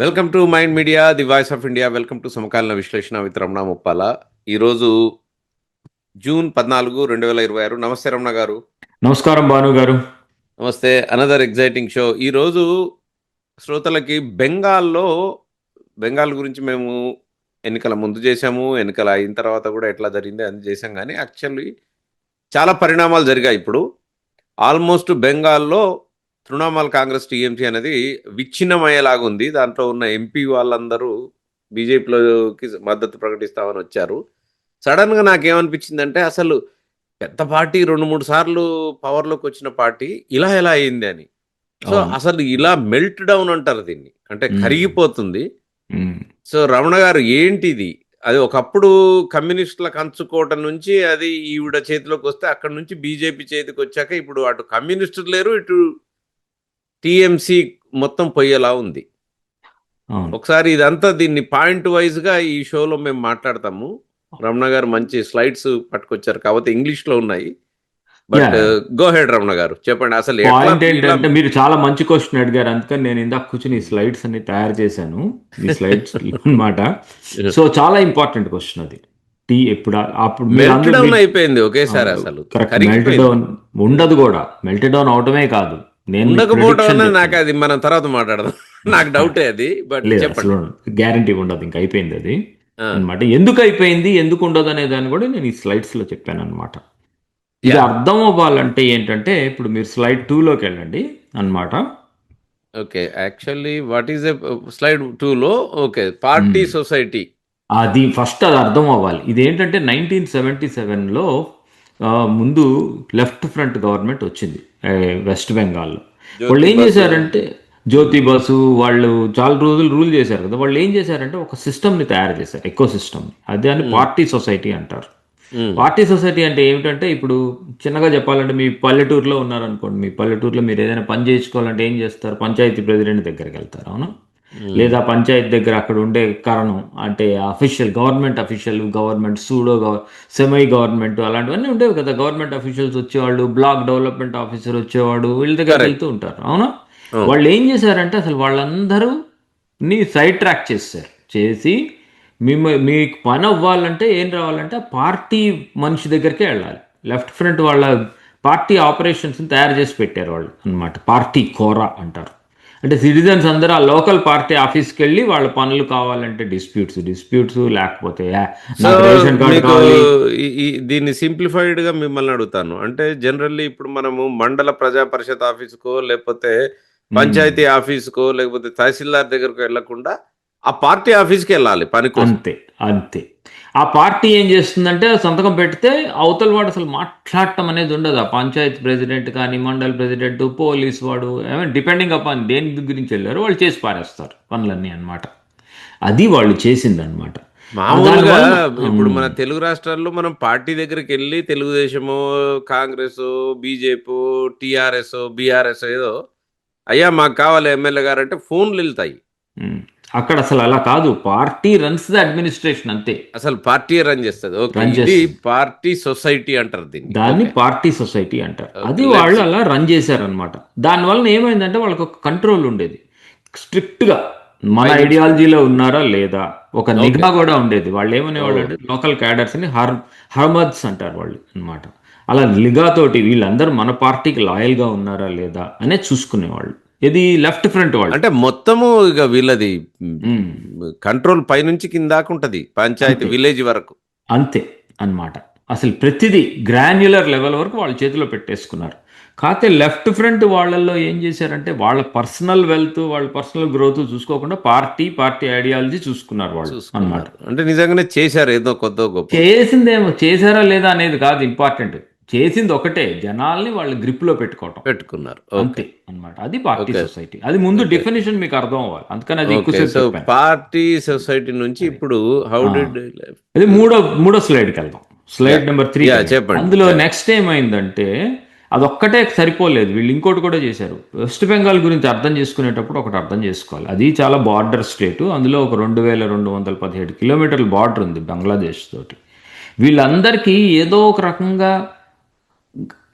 Welcome to mind media the voice of India. Welcome to సమకాలీన విశ్లేషణ with Ramana Muppala. ఈరోజు June 14, 2026. నమస్తే రమణ గారు. నమస్కారం భాను గారు. నమస్తే. Another exciting show. ఈరోజు శ్రోతలకి బెంగాల్ గురించి మేము ఎన్నికల ముందు చేశాము, ఎన్నికల అయిన తర్వాత కూడా ఎట్లా జరిగింది అని చేశాం. కానీ యాక్చువల్లీ చాలా పరిణామాలు జరిగాయి. ఇప్పుడు ఆల్మోస్ట్ బెంగాల్లో తృణమూల్ కాంగ్రెస్ టీఎంసీ అనేది విచ్ఛిన్నమయ్యేలాగా ఉంది. దాంట్లో ఉన్న ఎంపీ వాళ్ళందరూ బీజేపీలోకి మద్దతు ప్రకటిస్తామని వచ్చారు. సడన్గా నాకేమనిపించిందంటే అసలు పెద్ద పార్టీ 2-3 సార్లు పవర్లోకి వచ్చిన పార్టీ ఇలా ఎలా అయింది అని. సో అసలు ఇలా మెల్ట్ డౌన్ అంటారు దీన్ని, అంటే కరిగిపోతుంది. సో రమణ గారు ఏంటిది? అది ఒకప్పుడు కమ్యూనిస్టుల కంచుకోవటం నుంచి అది ఈవిడ చేతిలోకి వస్తే అక్కడ నుంచి బీజేపీ చేతికి వచ్చాక ఇప్పుడు అటు కమ్యూనిస్టులు లేరు, ఇటు టీఎంసీ మొత్తం పోయేలా ఉంది. ఒకసారి ఇదంతా దీన్ని పాయింట్ వైజ్ గా ఈ షోలో మేము మాట్లాడతాము. రమణ గారు మంచి స్లైడ్స్ పట్టుకొచ్చారు, కాబట్టి ఇంగ్లీష్ లో ఉన్నాయి. బట్ గో హెడ్ రమణ గారు, చెప్పండి అసలు ఏంటంటే మీరు చాలా మంచి క్వశ్చన్ అడిగారు, అందుకని నేను ఇందాక కూర్చొని ఈ స్లైడ్స్ అన్ని తయారు చేశాను. ఈ స్లైడ్స్ అన్నమాట. సో చాలా ఇంపార్టెంట్ క్వశ్చన్ అది. అప్పుడు అయిపోయింది ఒకేసారి. అసలు మెల్ట్ డౌన్ ఉండదు కూడా, మెల్ట్ డౌన్ అవటమే కాదు, ఉండకపోవడం నాకు అది మనం తర్వాత మాట్లాడదాం. నాకు డౌటే అది, బట్ గ్యారంటీ ఉండదు, ఇంకా అయిపోయింది అది అనమాట. ఎందుకు అయిపోయింది, ఎందుకు ఉండదు అనే దాన్ని కూడా నేను ఈ స్లైడ్స్ లో చెప్పాను అనమాట. ఇది అర్థం అవ్వాలంటే ఏంటంటే ఇప్పుడు మీరు స్లైడ్ 2లోకి వెళ్ళండి అన్నమాట. Okay, actually what is slide 2లో? ఓకే, పార్టీ సొసైటీ, అది ఫస్ట్ అది అర్థం అవ్వాలి. ఇదేంటంటే 1977లో ముందు లెఫ్ట్ ఫ్రంట్ గవర్నమెంట్ వచ్చింది వెస్ట్ బెంగాల్లో. వాళ్ళు ఏం చేశారంటే, జ్యోతి బసు వాళ్ళు చాలా రోజులు రూల్ చేశారు కదా. వాళ్ళు ఏం చేశారంటే ఒక సిస్టమ్ని తయారు చేశారు, ఎకో సిస్టమ్. అదే అని పార్టీ సొసైటీ అంటారు. పార్టీ సొసైటీ అంటే ఏమిటంటే, ఇప్పుడు చిన్నగా చెప్పాలంటే మీ పల్లెటూరులో ఉన్నారనుకోండి, మీ పల్లెటూరులో మీరు ఏదైనా పని చేయించుకోవాలంటే ఏం చేస్తారు? పంచాయతీ ప్రెసిడెంట్ దగ్గరికి వెళ్తారు, అవునా? లేదా పంచాయతీ దగ్గర అక్కడ ఉండే కారణం అంటే official government pseudo semi government అలాంటివన్నీ ఉండేవి కదా. గవర్నమెంట్ అఫీషియల్స్ వచ్చేవాళ్ళు, బ్లాక్ డెవలప్మెంట్ ఆఫీసర్ వచ్చేవాడు, వీళ్ళ దగ్గర వెళ్తూ ఉంటారు, అవునా? వాళ్ళు ఏం చేశారంటే అసలు వాళ్ళందరూ సైడ్ ట్రాక్ చేసి మీకు పని అవ్వాలంటే ఏం రావాలంటే పార్టీ మనిషి దగ్గరికే వెళ్ళాలి. లెఫ్ట్ ఫ్రంట్ వాళ్ళ పార్టీ ఆపరేషన్స్ని తయారు చేసి పెట్టారు వాళ్ళు అన్నమాట. పార్టీ కోరా అంటారు. అంటే సిటిజన్స్ అందరూ ఆ లోకల్ పార్టీ ఆఫీస్కి వెళ్ళి వాళ్ళ పనులు కావాలంటే డిస్ప్యూట్స్ లేకపోతే దీన్ని సింప్లిఫైడ్ గా మిమ్మల్ని అడుగుతాను. అంటే జనరల్లీ ఇప్పుడు మనము మండల ప్రజా పరిషత్ ఆఫీసుకో లేకపోతే పంచాయతీ ఆఫీసుకో లేకపోతే తహసీల్దార్ దగ్గరకు వెళ్లకుండా ఆ పార్టీ ఆఫీస్కి వెళ్ళాలి పనికి. అంతే. ఆ పార్టీ ఏం చేస్తుందంటే సంతకం పెడితే అవతల వాడు అసలు మాట్లాడటం అనేది ఉండదు. ఆ పంచాయతీ ప్రెసిడెంట్ కానీ మండల్ ప్రెసిడెంట్, పోలీస్ వాడు, డిపెండింగ్ అపాన్ దేని గురించి వెళ్ళారు వాళ్ళు చేసి పారేస్తారు పనులన్నీ అన్నమాట. అది వాళ్ళు చేసింది అనమాట. మామూలుగా ఇప్పుడు మన తెలుగు రాష్ట్రాల్లో మనం పార్టీ దగ్గరికి వెళ్ళి Telugu Desam, Congress, BJP, TRS, BRS ఏదో అయ్యా మాకు కావాలి ఎమ్మెల్యే గారు అంటే ఫోన్లు వెళ్తాయి. అక్కడ అసలు అలా కాదు, పార్టీ రన్స్ ది అడ్మినిస్ట్రేషన్, అంతే. అసలు పార్టీ రన్ చేస్తుంది. పార్టీ సొసైటీ అంటారు దాన్ని పార్టీ సొసైటీ అంటారు. అది వాళ్ళు అలా రన్ చేశారనమాట. దానివల్ల ఏమైందంటే వాళ్ళకి ఒక కంట్రోల్ ఉండేది, స్ట్రిక్ట్ గా మన ఐడియాలజీలో ఉన్నారా లేదా ఒక నిఘా కూడా ఉండేది. వాళ్ళు ఏమనేవాళ్ళు అంటే లోకల్ క్యాడర్స్ ని హర్మద్స్ అంటారు వాళ్ళు అనమాట. అలా నిఘాతోటి వీళ్ళందరూ మన పార్టీకి లాయల్ గా ఉన్నారా లేదా అనేది చూసుకునేవాళ్ళు. ఇది లెఫ్ట్ ఫ్రంట్ వాళ్ళు. అంటే మొత్తము ఇక వీళ్ళది కంట్రోల్ పైనుంచి కిందాకు ఉంటది, పంచాయతీ విలేజ్ వరకు, అంతే అన్నమాట. అసలు ప్రతిదీ గ్రాన్యులర్ లెవెల్ వరకు వాళ్ళ చేతిలో పెట్టేసుకున్నారు. కాకపోతే లెఫ్ట్ ఫ్రంట్ వాళ్ళల్లో ఏం చేశారంటే వాళ్ళ పర్సనల్ వెల్త్, వాళ్ళ పర్సనల్ గ్రోత్ చూసుకోకుండా పార్టీ ఐడియాలజీ చూసుకున్నారు వాళ్ళు అన్నమాట. అంటే నిజంగానే చేశారు ఏదో కొత్త గొప్ప. చేసిందేమో చేశారా లేదా అనేది కాదు ఇంపార్టెంట్, చేసింది ఒకటే, జనాల్ని వాళ్ళు గ్రిప్ లో పెట్టుకున్నారు అంతే అన్నమాట. అది పార్టీ సొసైటీ. అది ముందు డెఫినేషన్ మీకు అర్థం అవ్వాలి, అందుకని అది ఎక్కువ. పార్టీ సొసైటీ నుంచి ఇప్పుడు హౌ డిడ్ ఇది మూడో స్లైడ్కి వెళ్దాం. స్లైడ్ నెంబర్ 3 చెప్పండి. అందులో నెక్స్ట్ ఏమైందంటే అదొక్కటే సరిపోలేదు, వీళ్ళు ఇంకోటి కూడా చేశారు. వెస్ట్ బెంగాల్ గురించి అర్థం చేసుకునేటప్పుడు ఒకటి అర్థం చేసుకోవాలి, అది చాలా బార్డర్ స్టేట్. అందులో ఒక 2217 కిలోమీటర్ల బార్డర్ ఉంది బంగ్లాదేశ్ తోటి. వీళ్ళందరికీ ఏదో ఒక రకంగా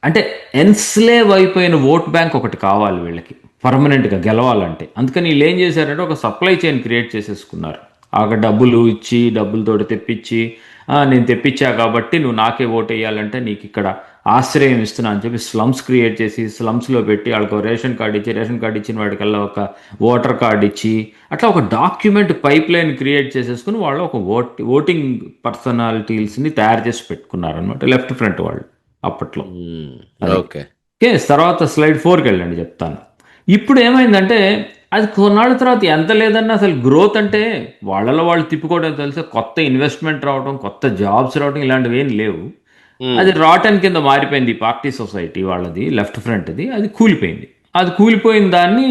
అంటే ఎన్స్లేవ్ అయిపోయిన ఓట్ బ్యాంక్ ఒకటి కావాలి వీళ్ళకి. పర్మనెంట్గా గెలవాలంటే. అందుకని వీళ్ళు ఏం చేశారంటే ఒక సప్లై చైన్ క్రియేట్ చేసేసుకున్నారు. ఆ డబ్బులు ఇచ్చి డబ్బులతోటి తెప్పించి నేను తెప్పించా కాబట్టి నువ్వు నాకే ఓటు వేయాలంటే నీకు ఇక్కడ ఆశ్రయం ఇస్తున్నా అని చెప్పి స్లమ్స్ క్రియేట్ చేసి స్లమ్స్లో పెట్టి వాళ్ళకి రేషన్ కార్డు ఇచ్చి రేషన్ కార్డు ఇచ్చిన వాడికల్లా ఒక ఓటర్ కార్డు ఇచ్చి అట్లా ఒక డాక్యుమెంట్ పైప్ లైన్ క్రియేట్ చేసేసుకుని వాళ్ళు ఒక ఓటింగ్ పర్సనాలిటీస్ని తయారు చేసి పెట్టుకున్నారు అనమాట లెఫ్ట్ ఫ్రంట్ వాళ్ళు అప్పట్లో. ఓకే. ఓకే, తర్వాత స్లైడ్ 4కి వెళ్ళండి చెప్తాను. ఇప్పుడు ఏమైందంటే అది కొన్నాళ్ళ తర్వాత ఎంత లేదన్నా అసలు గ్రోత్ అంటే వాళ్ళలో వాళ్ళు తిప్పుకోవడం తెలిసే కొత్త ఇన్వెస్ట్మెంట్ రావడం కొత్త జాబ్స్ రావడం ఇలాంటివి ఏం లేవు. అది రాటన్ కింద మారిపోయింది పార్టీ సొసైటీ వాళ్ళది లెఫ్ట్ ఫ్రంట్ది. అది కూలిపోయింది. అది కూలిపోయిన దాన్ని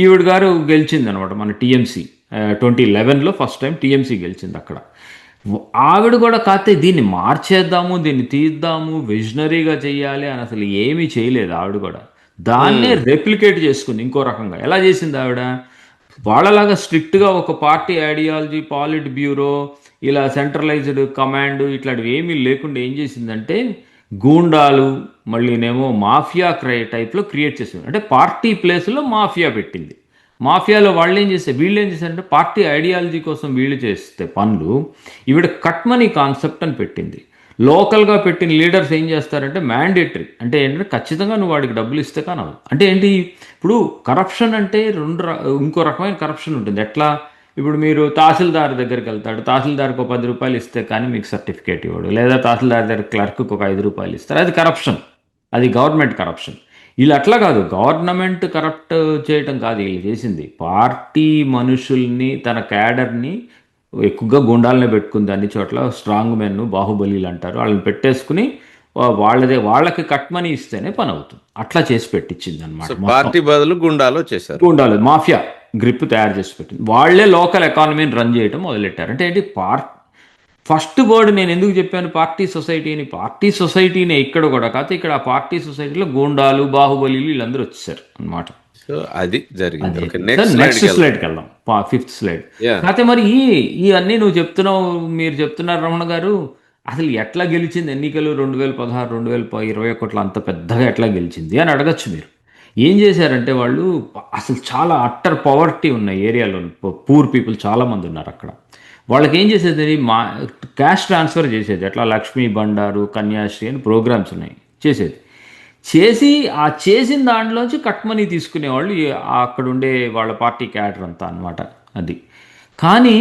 ఈవిడ గారు గెలిచింది అనమాట మన టీఎంసీ. 2011లో ఫస్ట్ టైం టీఎంసీ గెలిచింది అక్కడ. ఆవిడ కూడా కాకపోతే దీన్ని మార్చేద్దాము దీన్ని తీద్దాము విజనరీగా చెయ్యాలి అని అసలు ఏమీ చేయలేదు ఆవిడ కూడా. దాన్నే రెప్లికేట్ చేసుకుంది ఇంకో రకంగా. ఎలా చేసింది ఆవిడ? వాళ్ళలాగా స్ట్రిక్ట్గా ఒక పార్టీ ఐడియాలజీ పాలిట్ బ్యూరో ఇలా సెంట్రలైజ్డ్ కమాండ్ ఇట్లాంటివి ఏమీ లేకుండా ఏం చేసిందంటే గూండాలు మళ్ళీనేమో మాఫియా టైప్లో క్రియేట్ చేసింది. అంటే పార్టీ ప్లేస్లో మాఫియా పెట్టింది. మాఫియాలో వాళ్ళు ఏం చేస్తే వీళ్ళు ఏం చేశారంటే పార్టీ ఐడియాలజీ కోసం వీళ్ళు చేస్తే పనులు ఈవిడ కట్ మనీ కాన్సెప్ట్ అని పెట్టింది. లోకల్గా పెట్టిన లీడర్స్ ఏం చేస్తారంటే మ్యాండేటరీ అంటే ఏంటంటే ఖచ్చితంగా నువ్వు వాడికి డబ్బులు ఇస్తే కానవు. అంటే ఏంటి ఇప్పుడు కరప్షన్ అంటే ఇంకో రకమైన కరప్షన్ ఉంటుంది. ఎట్లా ఇప్పుడు మీరు తహసీల్దార్ దగ్గరికి వెళ్తాడు, తహసీల్దార్కి ఒక 10 రూపాయలు ఇస్తే కానీ మీకు సర్టిఫికేట్ ఇవ్వడు, లేదా తహసీల్దార్ దగ్గర క్లర్క్కి ఒక 5 రూపాయలు ఇస్తారు. అది కరప్షన్, అది గవర్నమెంట్ కరప్షన్. వీళ్ళు అట్లా కాదు, గవర్నమెంట్ కరప్ట్ చేయటం కాదు వీళ్ళు చేసింది. పార్టీ మనుషుల్ని తన క్యాడర్ని ఎక్కువగా గుండాలనే పెట్టుకుంది అన్ని చోట్ల. స్ట్రాంగ్ మెన్ బాహుబలీలు అంటారు వాళ్ళని పెట్టేసుకుని వాళ్ళకి కట్ మనీ ఇస్తేనే పని అవుతుంది. అట్లా చేసి పెట్టించింది అనమాట. పార్టీ బదులు గుండాలు చేశారు. గుండాలు మాఫియా గ్రిప్ తయారు చేసి పెట్టింది. వాళ్ళే లోకల్ ఎకానమీని రన్ చేయడం మొదలెట్టారు. అంటే ఏంటి ఫస్ట్ వర్డ్ నేను ఎందుకు చెప్పాను పార్టీ సొసైటీని? పార్టీ సొసైటీనే ఇక్కడ కూడా కాదు, ఇక్కడ ఆ పార్టీ సొసైటీలో గూండాలు బాహుబలీలు వీళ్ళందరూ వచ్చేసారు అనమాట. సో అది జరిగింది. నెక్స్ట్ స్లైడ్కి వెళ్దాం, 5th స్లైడ్. కాకపోతే మరి ఇవన్నీ నువ్వు చెప్తున్నావు, మీరు చెప్తున్నారు రమణ గారు, అసలు ఎట్లా గెలిచింది ఎన్నికలు 2016 2021 అంత పెద్దగా ఎట్లా గెలిచింది అని అడగచ్చు మీరు. ఏం చేశారంటే వాళ్ళు అసలు చాలా అట్టర్ పవర్టీ ఉన్న ఏరియాలో పూర్ పీపుల్ చాలామంది ఉన్నారు అక్కడ. వాళ్ళకి ఏం చేసేది క్యాష్ ట్రాన్స్ఫర్ చేసేది. ఎట్లా లక్ష్మీ బండారు కన్యాశ్రీ అని ప్రోగ్రామ్స్ ఉన్నాయి చేసేది. చేసిన దాంట్లోంచి కట్ మనీ తీసుకునేవాళ్ళు అక్కడ ఉండే వాళ్ళ పార్టీ క్యాడర్ అంతా అనమాట. అది కానీ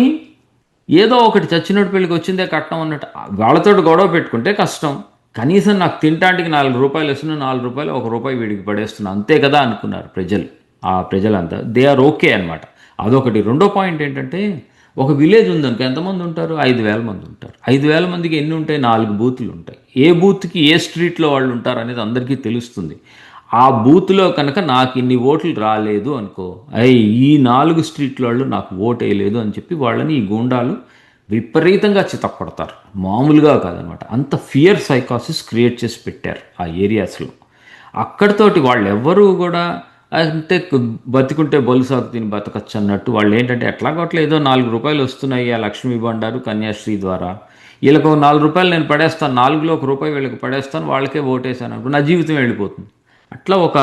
ఏదో ఒకటి చచ్చినట్టు పెళ్ళికి వచ్చిందే కట్నం అన్నట్టు వాళ్ళతో గొడవ పెట్టుకుంటే కష్టం. కనీసం నాకు తినటానికి 4 రూపాయలు వస్తున్నా 4 రూపాయలు 1 రూపాయి వీడికి పడేస్తున్నా అంతే కదా అనుకున్నారు ప్రజలు. ఆ ప్రజలంతా దే ఆర్ ఓకే అనమాట. అదొకటి. రెండో పాయింట్ ఏంటంటే ఒక విలేజ్ ఉందనుకో ఎంతమంది ఉంటారు? 5,000 మంది ఉంటారు. 5,000 మందికి ఎన్ని ఉంటాయి? 4 బూతులు ఉంటాయి. ఏ బూత్కి ఏ స్ట్రీట్లో వాళ్ళు ఉంటారు అనేది అందరికీ తెలుస్తుంది. ఆ బూత్లో కనుక నాకు ఇన్ని ఓట్లు రాలేదు అనుకో, ఈ 4 స్ట్రీట్ల వాళ్ళు నాకు ఓటు వేయలేదు అని చెప్పి వాళ్ళని ఈ గూండాలు విపరీతంగా చితక్కొడతారు. మామూలుగా కాదనమాట. అంత ఫియర్ సైకాసిస్ క్రియేట్ చేసి పెట్టారు ఆ ఏరియాస్లో. అక్కడితోటి వాళ్ళు ఎవ్వరూ కూడా అంటే బతికుంటే బొలుసాకు తిని బతకచ్చు అన్నట్టు వాళ్ళు ఏంటంటే ఎట్లాగోట్లా ఏదో 4 రూపాయలు వస్తున్నాయి ఆ లక్ష్మీ బండారు కన్యాశ్రీ ద్వారా, వీళ్ళకు 4 రూపాయలు నేను పడేస్తాను, 4లో 1 రూపాయి వీళ్ళకి పడేస్తాను, వాళ్ళకే ఓటేసాను అనుకో నా జీవితం వెళ్ళిపోతుంది. అట్లా ఒక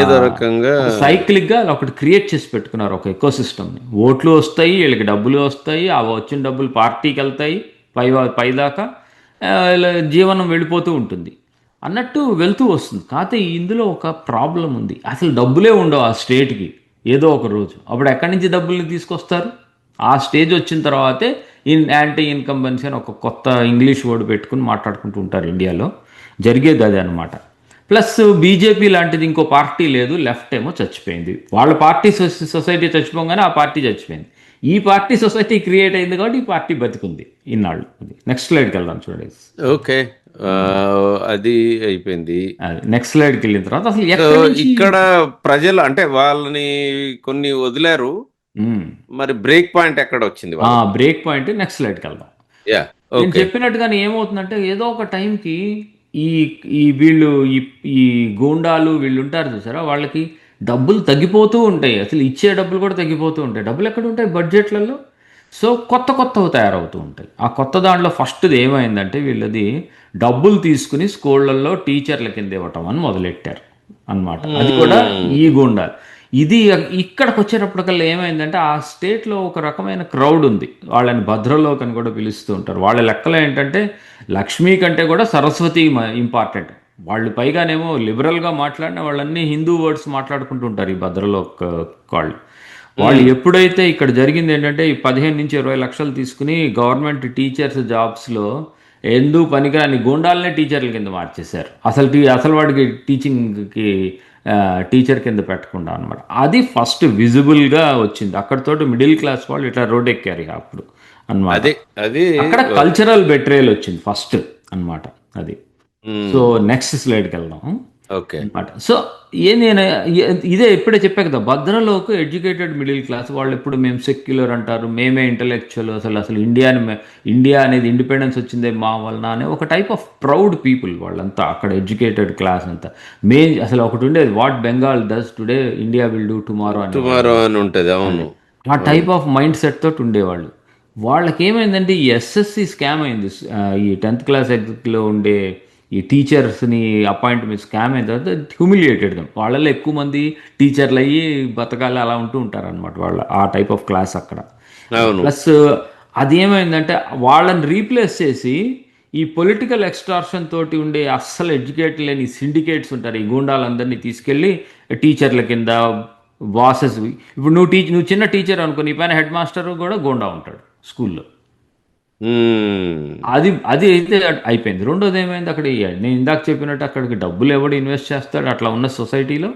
ఏదో రకంగా సైక్లిక్గా ఒకటి క్రియేట్ చేసి పెట్టుకున్నారు ఒక ఎకో సిస్టమ్ని. ఓట్లు వస్తాయి, వీళ్ళకి డబ్బులు వస్తాయి, ఆ వచ్చిన డబ్బులు పార్టీకి వెళ్తాయి, పైదాకా జీవనం వెళ్ళిపోతూ ఉంటుంది అన్నట్టు వెళ్తూ వస్తుంది. కాకపోతే ఇందులో ఒక ప్రాబ్లం ఉంది. అసలు డబ్బులే ఉండవు ఆ స్టేట్కి ఏదో ఒక రోజు. అప్పుడు ఎక్కడి నుంచి డబ్బుల్ని తీసుకొస్తారు? ఆ స్టేజ్ వచ్చిన తర్వాతే యాంటీ ఇన్కంబెన్సీ అని ఒక కొత్త ఇంగ్లీష్ వర్డ్ పెట్టుకుని మాట్లాడుకుంటూ ఉంటారు ఇండియాలో. జరిగేది అదే అనమాట. ప్లస్ బీజేపీ లాంటిది ఇంకో పార్టీ లేదు, లెఫ్ట్ ఏమో చచ్చిపోయింది. వాళ్ళ పార్టీ సొసైటీ చచ్చిపోగానే ఆ పార్టీ చచ్చిపోయింది. ఈ పార్టీ సొసైటీ క్రియేట్ అయింది కాబట్టి ఈ పార్టీ బతికుంది ఇన్నాళ్ళు. నెక్స్ట్ స్లైడ్కి వెళ్దాం చూడండి. ఓకే, అది అయిపోయింది. నెక్స్ట్ స్లైడ్కి వెళ్ళిన తర్వాత అసలు ఇక్కడ ప్రజలు అంటే వాళ్ళని కొన్ని వదిలేరు, మరి బ్రేక్ పాయింట్ ఎక్కడ వచ్చింది? బ్రేక్ పాయింట్ నెక్స్ట్ స్లైడ్కి వెళ్దాం. నేను చెప్పినట్టుగానే ఏమవుతుందంటే ఏదో ఒక టైంకి ఈ వీళ్ళు ఈ గూండాలు వీళ్ళు ఉంటారు చూసారా, వాళ్ళకి డబ్బులు తగ్గిపోతూ ఉంటాయి. అసలు ఇచ్చే డబ్బులు కూడా తగ్గిపోతూ ఉంటాయి. డబ్బులు ఎక్కడ ఉంటాయి? బడ్జెట్లలో. సో కొత్తవి తయారవుతూ ఉంటాయి. ఆ కొత్త దాంట్లో ఫస్ట్ది ఏమైందంటే వీళ్ళది డబ్బులు తీసుకుని స్కూళ్ళల్లో టీచర్ల కింద ఇవ్వటం అని మొదలెట్టారు. అన్నమాట. అది కూడా ఈ గూండాలు. ఇది ఇక్కడికి వచ్చేటప్పటికల్లా ఏమైందంటే ఆ స్టేట్లో ఒక రకమైన క్రౌడ్ ఉంది. వాళ్ళని భద్రలోక్ అని కూడా పిలుస్తూ ఉంటారు. వాళ్ళ లెక్కలో ఏంటంటే లక్ష్మీ కంటే కూడా సరస్వతి ఇంపార్టెంట్. వాళ్ళు పైగానేమో లిబరల్గా మాట్లాడిన వాళ్ళన్నీ హిందూ వర్డ్స్ మాట్లాడుకుంటూ ఉంటారు ఈ భద్రలోక్ వాళ్ళు. వాళ్ళు ఎప్పుడైతే ఇక్కడ జరిగింది ఏంటంటే ఈ 15 నుంచి 20 లక్షలు తీసుకుని గవర్నమెంట్ టీచర్స్ జాబ్స్లో ఎందుకు పనికిరాని గూండాలనే టీచర్ల కింద మార్చేశారు. అసలు వాడికి టీచింగ్కి టీచర్ కింద పెట్టకుండా అనమాట. అది ఫస్ట్ విజిబుల్గా వచ్చింది. అక్కడితోటి మిడిల్ క్లాస్ వాళ్ళు ఇట్లా రోడ్ ఎక్కారు ఇక అప్పుడు అన్నమాట. అదే అది అక్కడ కల్చరల్ బెట్రేయల్ వచ్చింది ఫస్ట్ అన్నమాట. అది సో నెక్స్ట్ స్లైడ్కి వెళ్దాం ఓకే. అనమాట. సో నేను ఇదే ఇప్పుడే చెప్పా కదా, భద్రలోకి ఎడ్యుకేటెడ్ మిడిల్ క్లాస్ వాళ్ళు ఎప్పుడు మేము సెక్యులర్ అంటారు, మేమే ఇంటలెక్చువల్, అసలు ఇండియా అనేది ఇండిపెండెన్స్ వచ్చిందే మా వలన అనే ఒక టైప్ ఆఫ్ ప్రౌడ్ పీపుల్ వాళ్ళంతా అక్కడ ఎడ్యుకేటెడ్ క్లాస్ అంతా. అసలు ఒకటి ఉండేది, what Bengal does today India will do tomorrow అని ఉంటది. అవును. ఆ టైప్ ఆఫ్ మైండ్ సెట్ తోటి ఉండేవాళ్ళు. వాళ్ళకి ఏమైందంటే ఈ ఎస్ఎస్సి స్కామ్ అయింది. ఈ 10th క్లాస్ ఎగ్జిట్లో ఉండే ఈ టీచర్స్ని అపాయింట్మెంట్ స్కామ్ అయిన తర్వాత హ్యూమిలియేటెడ్ దమ్. వాళ్ళల్లో ఎక్కువ మంది టీచర్లు అయ్యి బతకాలి అలా ఉంటూ ఉంటారనమాట. వాళ్ళ ఆ టైప్ ఆఫ్ క్లాస్ అక్కడ. ప్లస్ అది ఏమైందంటే వాళ్ళని రీప్లేస్ చేసి ఈ పొలిటికల్ ఎక్స్టార్షన్ తోటి ఉండే అస్సలు ఎడ్యుకేట్ లేని సిండికేట్స్ ఉంటారు. ఈ గూండాలందరినీ తీసుకెళ్ళి టీచర్ల కింద బాసెస్. ఇప్పుడు నువ్వు చిన్న టీచర్ అనుకో, నీ పైన హెడ్ మాస్టర్ కూడా గూండా ఉంటాడు స్కూల్లో. అది అయితే అయిపోయింది. రెండోది ఏమైంది, అక్కడ నేను ఇందాక చెప్పినట్టు అక్కడికి డబ్బులు ఎవడు ఇన్వెస్ట్ చేస్తాడు అట్లా ఉన్న సొసైటీలో?